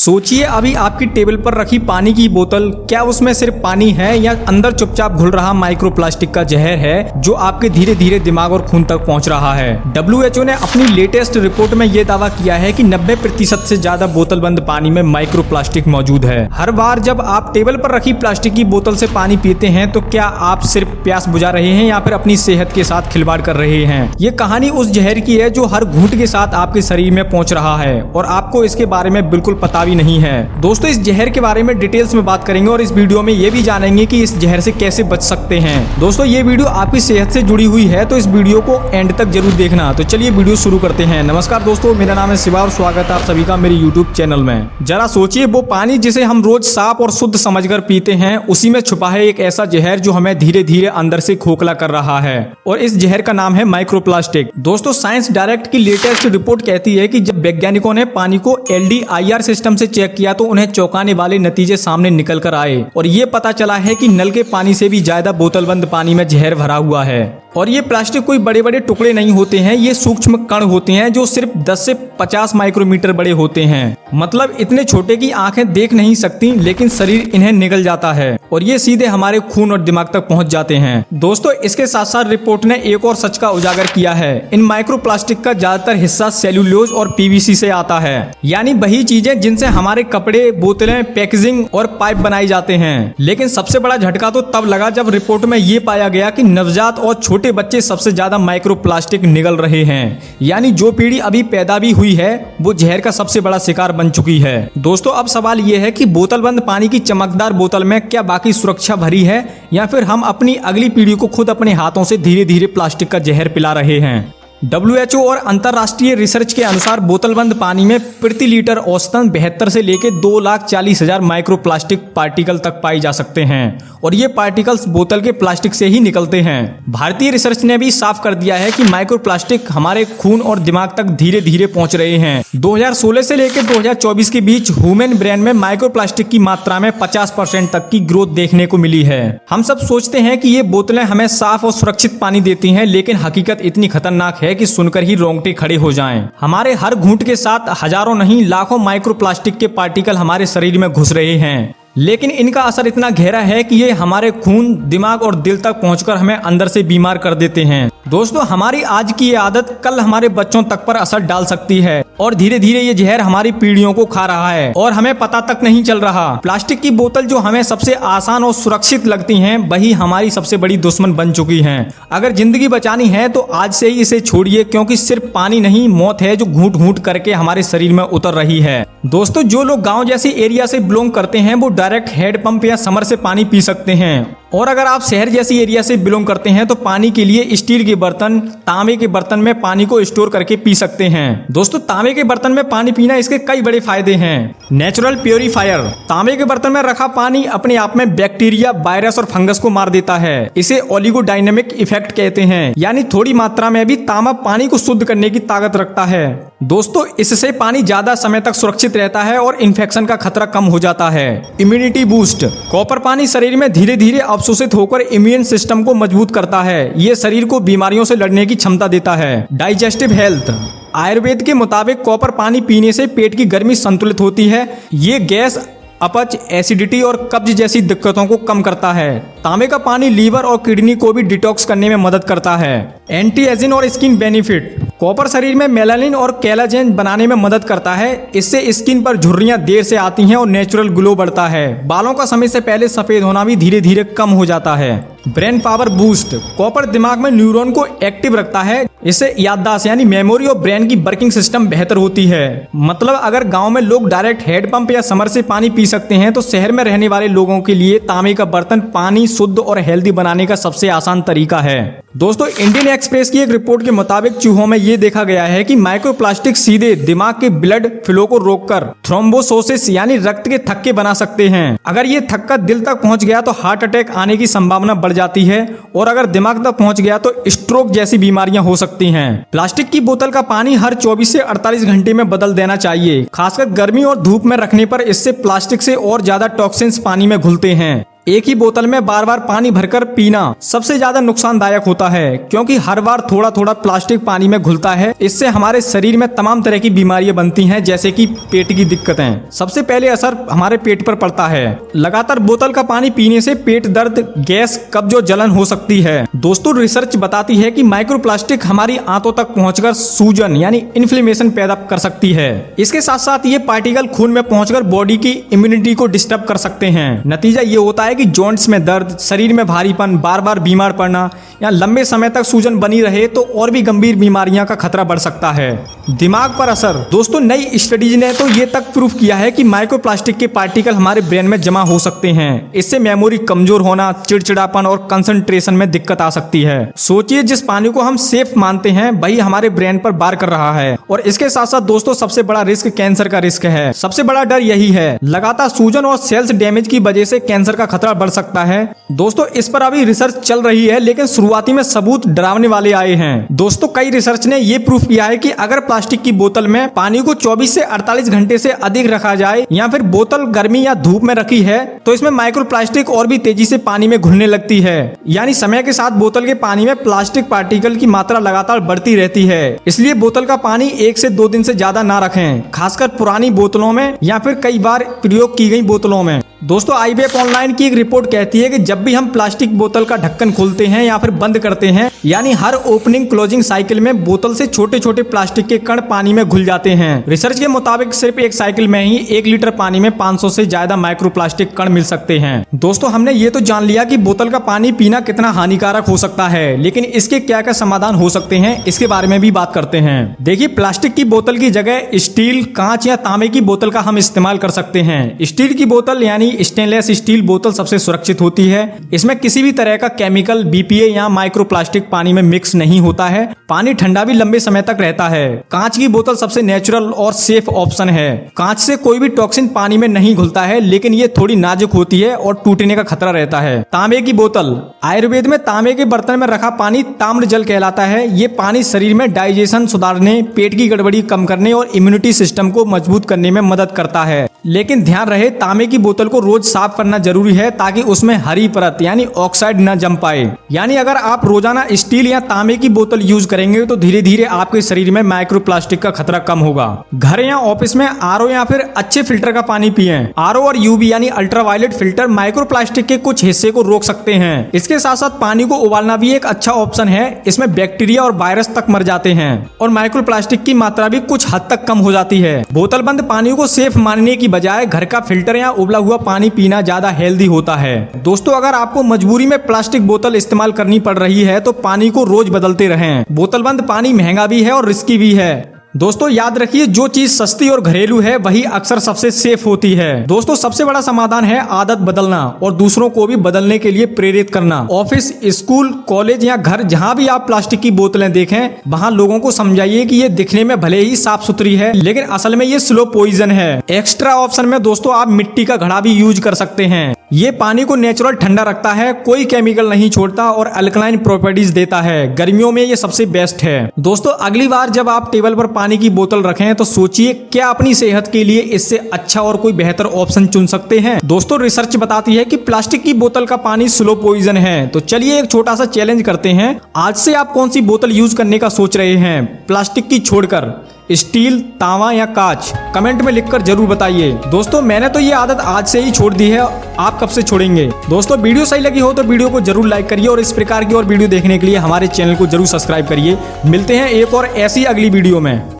सोचिए अभी आपकी टेबल पर रखी पानी की बोतल, क्या उसमें सिर्फ पानी है या अंदर चुपचाप घुल रहा माइक्रो प्लास्टिक का जहर है जो आपके धीरे धीरे दिमाग और खून तक पहुंच रहा है। WHO ने अपनी लेटेस्ट रिपोर्ट में यह दावा किया है कि 90% से ज्यादा बोतल बंद पानी में माइक्रो प्लास्टिक मौजूद है। हर बार जब आप टेबल पर रखी प्लास्टिक की बोतल से पानी पीते हैं तो क्या आप सिर्फ प्यास बुझा रहे हैं या फिर अपनी सेहत के साथ खिलवाड़ कर रहे हैं? ये कहानी उस जहर की है जो हर घूंट के साथ आपके शरीर में पहुंच रहा है और आपको इसके बारे में बिल्कुल पता भी नहीं है। दोस्तों, इस जहर के बारे में डिटेल्स में बात करेंगे और इस वीडियो में ये भी जानेंगे कि इस जहर से कैसे बच सकते हैं। दोस्तों, ये वीडियो आपकी सेहत से जुड़ी हुई है तो इस वीडियो को एंड तक जरूर देखना। तो चलिए वीडियो शुरू करते हैं। नमस्कार दोस्तों, मेरा नाम है शिवा और स्वागत है आप सभी का मेरे यूट्यूब चैनल में। जरा सोचिए, वो पानी जिसे हम रोज साफ और शुद्ध समझकर पीते हैं, उसी में छुपा है एक ऐसा जहर जो हमें धीरे धीरे अंदर से खोखला कर रहा है और इस जहर का नाम है माइक्रोप्लास्टिक। दोस्तों, साइंस डायरेक्ट की लेटेस्ट रिपोर्ट कहती है कि जब वैज्ञानिकों ने पानी को LDIR सिस्टम से चेक किया तो उन्हें चौंकाने वाले नतीजे सामने निकल कर आए और ये पता चला है कि नल के पानी से भी ज्यादा बोतलबंद पानी में जहर भरा हुआ है। और ये प्लास्टिक कोई बड़े बड़े टुकड़े नहीं होते हैं, ये सूक्ष्म कण होते हैं जो सिर्फ 10 से 50 माइक्रोमीटर बड़े होते हैं। मतलब इतने छोटे कि आंखें देख नहीं सकती लेकिन शरीर इन्हें निगल जाता है और ये सीधे हमारे खून और दिमाग तक पहुंच जाते हैं। दोस्तों, इसके साथ साथ रिपोर्ट ने एक और सच का उजागर किया है। इन माइक्रोप्लास्टिक का ज्यादातर हिस्सा सेल्यूलोज और PVC से आता है, यानी वही चीजें जिनसे हमारे कपड़े, बोतलें, पैकेजिंग और पाइप बनाए जाते हैं। लेकिन सबसे बड़ा झटका तो तब लगा जब रिपोर्ट में ये पाया गया कि नवजात और छोटे बच्चे सबसे ज्यादा माइक्रोप्लास्टिक निगल रहे हैं, यानी जो पीढ़ी अभी पैदा भी हुई है वो जहर का सबसे बड़ा शिकार बन चुकी है। दोस्तों, अब सवाल ये है कि बोतल बंद पानी की चमकदार बोतल में क्या बाकी सुरक्षा भरी है या फिर हम अपनी अगली पीढ़ी को खुद अपने हाथों से धीरे धीरे प्लास्टिक का जहर पिला रहे हैं। WHO और अंतरराष्ट्रीय रिसर्च के अनुसार बोतलबंद पानी में प्रति लीटर औसतन 72 से लेकर 2,40,000 माइक्रोप्लास्टिक पार्टिकल तक पाए जा सकते हैं और ये पार्टिकल्स बोतल के प्लास्टिक से ही निकलते हैं। भारतीय रिसर्च ने भी साफ कर दिया है कि माइक्रोप्लास्टिक हमारे खून और दिमाग तक धीरे धीरे पहुंच रहे हैं। 2016 से लेकर 2024 के बीच ह्यूमन ब्रेन में माइक्रोप्लास्टिक की मात्रा में 50% तक की ग्रोथ देखने को मिली है। हम सब सोचते हैं कि ये बोतलें हमें साफ और सुरक्षित पानी देती हैं, लेकिन हकीकत इतनी खतरनाक है कि सुनकर ही रोंगटे खड़े हो जाएं। हमारे हर घूंट के साथ हजारों नहीं लाखों माइक्रोप्लास्टिक के पार्टिकल हमारे शरीर में घुस रहे हैं, लेकिन इनका असर इतना गहरा है कि ये हमारे खून, दिमाग और दिल तक पहुंचकर हमें अंदर से बीमार कर देते हैं। दोस्तों, हमारी आज की ये आदत कल हमारे बच्चों तक पर असर डाल सकती है और धीरे धीरे ये जहर हमारी पीढ़ियों को खा रहा है और हमें पता तक नहीं चल रहा। प्लास्टिक की बोतल जो हमें सबसे आसान और सुरक्षित लगती हैं, वही हमारी सबसे बड़ी दुश्मन बन चुकी हैं। अगर जिंदगी बचानी है तो आज से ही इसे छोड़िए, क्योंकि सिर्फ पानी नहीं, मौत है जो घूंट घूंट करके हमारे शरीर में उतर रही है। दोस्तों, जो लोग गाँव जैसी एरिया से बिलोंग करते हैं वो डायरेक्ट हैंडपंप या समर से पानी पी सकते हैं, और अगर आप शहर जैसी एरिया से बिलोंग करते हैं तो पानी के लिए स्टील के बर्तन, तांबे के बर्तन में पानी को स्टोर करके पी सकते हैं। दोस्तों, तांबे के बर्तन में पानी पीना, इसके कई बड़े फायदे हैं। नेचुरल प्योरीफायर, तांबे के बर्तन में रखा पानी अपने आप में बैक्टीरिया, वायरस और फंगस को मार देता है। इसे ओलिगोडायनेमिक इफेक्ट कहते हैं, यानी थोड़ी मात्रा में भी तांबा पानी को शुद्ध करने की ताकत रखता है। दोस्तों, इससे पानी ज्यादा समय तक सुरक्षित रहता है और इन्फेक्शन का खतरा कम हो जाता है। इम्यूनिटी बूस्ट, कॉपर पानी शरीर में धीरे धीरे अवशोषित होकर इम्यून सिस्टम को मजबूत करता है। ये शरीर को बीमारियों से लड़ने की क्षमता देता है। डाइजेस्टिव हेल्थ, आयुर्वेद के मुताबिक कॉपर पानी पीने से पेट की गर्मी संतुलित होती है। ये गैस, अपच, एसिडिटी और कब्ज जैसी दिक्कतों को कम करता है। तांबे का पानी लीवर और किडनी को भी डिटॉक्स करने में मदद करता है। एंटी एजिंग और स्किन बेनिफिट, कॉपर शरीर में मेलानिन और कोलेजन बनाने में मदद करता है। इससे स्किन पर झुर्रियां देर से आती हैं और नेचुरल ग्लो बढ़ता है। बालों का समय से पहले सफेद होना भी धीरे धीरे कम हो जाता है। ब्रेन पावर बूस्ट, कॉपर दिमाग में न्यूरॉन को एक्टिव रखता है। इससे याददाश्त यानी मेमोरी और ब्रेन की वर्किंग सिस्टम बेहतर होती है। मतलब अगर गांव में लोग डायरेक्ट हैंडपंप या समर से पानी पी सकते हैं तो शहर में रहने वाले लोगों के लिए तांबे का बर्तन पानी शुद्ध और हेल्दी बनाने का सबसे आसान तरीका है। दोस्तों, इंडियन एक्सप्रेस की एक रिपोर्ट के मुताबिक चूहों में यह देखा गया है कि माइक्रोप्लास्टिक सीधे दिमाग के ब्लड फ्लो को रोककर थ्रोम्बोसिस यानी रक्त के थक्के बना सकते हैं। अगर ये थक्का दिल तक पहुंच गया तो हार्ट अटैक आने की संभावना बढ़ जाती है और अगर दिमाग तक पहुंच गया तो स्ट्रोक जैसी बीमारियां हो सकती हैं। प्लास्टिक की बोतल का पानी हर 24 से 48 घंटे में बदल देना चाहिए। खासकर गर्मी और धूप में रखने पर इससे प्लास्टिक से और ज्यादा टॉक्सिन्स पानी में घुलते हैं। एक ही बोतल में बार बार पानी भरकर पीना सबसे ज्यादा नुकसानदायक होता है, क्योंकि हर बार थोड़ा थोड़ा प्लास्टिक पानी में घुलता है। इससे हमारे शरीर में तमाम तरह की बीमारियां बनती हैं, जैसे कि पेट की दिक्कतें। सबसे पहले असर हमारे पेट पर पड़ता है। लगातार बोतल का पानी पीने से पेट दर्द, गैस, कब्ज और जलन हो सकती है। दोस्तों, रिसर्च बताती है कि माइक्रोप्लास्टिक हमारी आंतों तक पहुंचकर सूजन यानी इन्फ्लेमेशन पैदा कर सकती है। इसके साथ साथ ये पार्टिकल खून में पहुंचकर बॉडी की इम्यूनिटी को डिस्टर्ब कर सकते हैं। नतीजा ये होता है कि जॉइंट्स में दर्द, शरीर में भारीपन, बार बार बीमार पड़ना या लंबे समय तक सूजन बनी रहे तो और भी गंभीर बीमारियां का खतरा बढ़ सकता है। दिमाग पर असर। दोस्तों, नई स्टडीज ने तो ये तक प्रूफ किया है कि माइक्रोप्लास्टिक के पार्टिकल हमारे ब्रेन में जमा हो सकते हैं। इससे मेमोरी कमजोर होना, चिड़चिड़ापन और कंसंट्रेशन में दिक्कत आ सकती है। सोचिए, जिस पानी को हम सेफ मानते हैं वही हमारे ब्रेन पर वार कर रहा है। और इसके साथ साथ दोस्तों, सबसे बड़ा रिस्क कैंसर का रिस्क है। सबसे बड़ा डर यही है। लगातार सूजन और सेल्स डैमेज की वजह से कैंसर का खतरा बढ़ सकता है। दोस्तों, इस पर अभी रिसर्च चल रही है, लेकिन शुरुआती में सबूत डरावने वाले आए हैं। दोस्तों, कई रिसर्च ने यह प्रूफ किया है कि अगर प्लास्टिक की बोतल में पानी को 24 से 48 घंटे से अधिक रखा जाए या फिर बोतल गर्मी या धूप में रखी है तो इसमें माइक्रोप्लास्टिक और भी तेजी से पानी में घुलने लगती है। यानी समय के साथ बोतल के पानी में प्लास्टिक पार्टिकल की मात्रा लगातार बढ़ती रहती है। इसलिए बोतल का पानी 1 से 2 दिन से ज्यादा ना रखें, खासकर पुरानी बोतलों में या फिर कई बार प्रयोग की गई बोतलों में। दोस्तों, IBF ऑनलाइन की एक रिपोर्ट कहती है कि जब भी हम प्लास्टिक बोतल का ढक्कन खोलते हैं या फिर बंद करते हैं, यानी हर ओपनिंग क्लोजिंग साइकिल में बोतल से छोटे छोटे प्लास्टिक के कण पानी में घुल जाते हैं। रिसर्च के मुताबिक सिर्फ एक साइकिल में ही 1 लीटर पानी में 500 से ज्यादा माइक्रोप्लास्टिक कण मिल सकते हैं। दोस्तों, हमने ये तो जान लिया कि बोतल का पानी पीना कितना हानिकारक हो सकता है, लेकिन इसके क्या क्या समाधान हो सकते हैं इसके बारे में भी बात करते हैं। देखिए, प्लास्टिक की बोतल की जगह स्टील, कांच या तांबे की बोतल का हम इस्तेमाल कर सकते हैं। स्टील की बोतल यानी स्टेनलेस स्टील बोतल सबसे सुरक्षित होती है। इसमें किसी भी तरह का केमिकल, BPA या माइक्रोप्लास्टिक पानी में मिक्स नहीं होता है। पानी ठंडा भी लंबे समय तक रहता है। कांच की बोतल सबसे नेचुरल और सेफ ऑप्शन है। कांच से कोई भी टॉक्सिन पानी में नहीं घुलता है, लेकिन ये थोड़ी नाजुक होती है और टूटने का खतरा रहता है। तांबे की बोतल। आयुर्वेद में तांबे के बर्तन में रखा पानी ताम्र जल कहलाता है। ये पानी शरीर में डाइजेशन सुधारने, पेट की गड़बड़ी कम करने और इम्यूनिटी सिस्टम को मजबूत करने में मदद करता है। लेकिन ध्यान रहे, तांबे की बोतल को रोज साफ करना जरूरी है ताकि उसमें हरी परत यानी ऑक्साइड न जम पाए। यानी अगर आप रोजाना स्टील या तांबे की बोतल यूज करेंगे तो धीरे धीरे आपके शरीर में माइक्रोप्लास्टिक का खतरा कम होगा। घर या ऑफिस में RO या फिर अच्छे फिल्टर का पानी पिएं। RO और UV यानी अल्ट्रावायलेट फिल्टर माइक्रोप्लास्टिक के कुछ हिस्से को रोक सकते हैं। इसके साथ साथ पानी को उबालना भी एक अच्छा ऑप्शन है। इसमें बैक्टीरिया और वायरस तक मर जाते हैं और माइक्रोप्लास्टिक की मात्रा भी कुछ हद तक कम हो जाती है। बोतल बंद पानी को सेफ मानने की बजाय घर का फिल्टर या उबला हुआ पानी पीना ज्यादा हेल्दी होता है। दोस्तों, अगर आपको मजबूरी में प्लास्टिक बोतल इस्तेमाल करनी पड़ रही है तो पानी को रोज बदलते रहें। बोतल बंद पानी महंगा भी है और रिस्की भी है। दोस्तों, याद रखिए, जो चीज सस्ती और घरेलू है वही अक्सर सबसे सेफ होती है। दोस्तों, सबसे बड़ा समाधान है आदत बदलना और दूसरों को भी बदलने के लिए प्रेरित करना। ऑफिस, स्कूल, कॉलेज या घर, जहां भी आप प्लास्टिक की बोतलें देखें, वहां लोगों को समझाइए कि ये दिखने में भले ही साफ सुथरी है, लेकिन असल में ये स्लो पॉइजन है। एक्स्ट्रा ऑप्शन में दोस्तों आप मिट्टी का घड़ा भी यूज कर सकते हैं। ये पानी को नेचुरल ठंडा रखता है, कोई केमिकल नहीं छोड़ता और अल्कलाइन प्रॉपर्टीज देता है। गर्मियों में ये सबसे बेस्ट है। दोस्तों, अगली बार जब आप टेबल पर पानी की बोतल रखें तो सोचिए क्या अपनी सेहत के लिए इससे अच्छा और कोई बेहतर ऑप्शन चुन सकते हैं। दोस्तों, रिसर्च बताती है कि प्लास्टिक की बोतल का पानी स्लो पॉइजन है। तो चलिए एक छोटा सा चैलेंज करते हैं। आज से आप कौन सी बोतल यूज करने का सोच रहे हैं, प्लास्टिक की छोड़कर? स्टील, तांबा या कांच? कमेंट में लिखकर जरूर बताइए। दोस्तों, मैंने तो ये आदत आज से ही छोड़ दी है, आप कब से छोड़ेंगे? दोस्तों, वीडियो सही लगी हो तो वीडियो को जरूर लाइक करिए और इस प्रकार की और वीडियो देखने के लिए हमारे चैनल को जरूर सब्सक्राइब करिए। मिलते हैं एक और ऐसी अगली वीडियो में।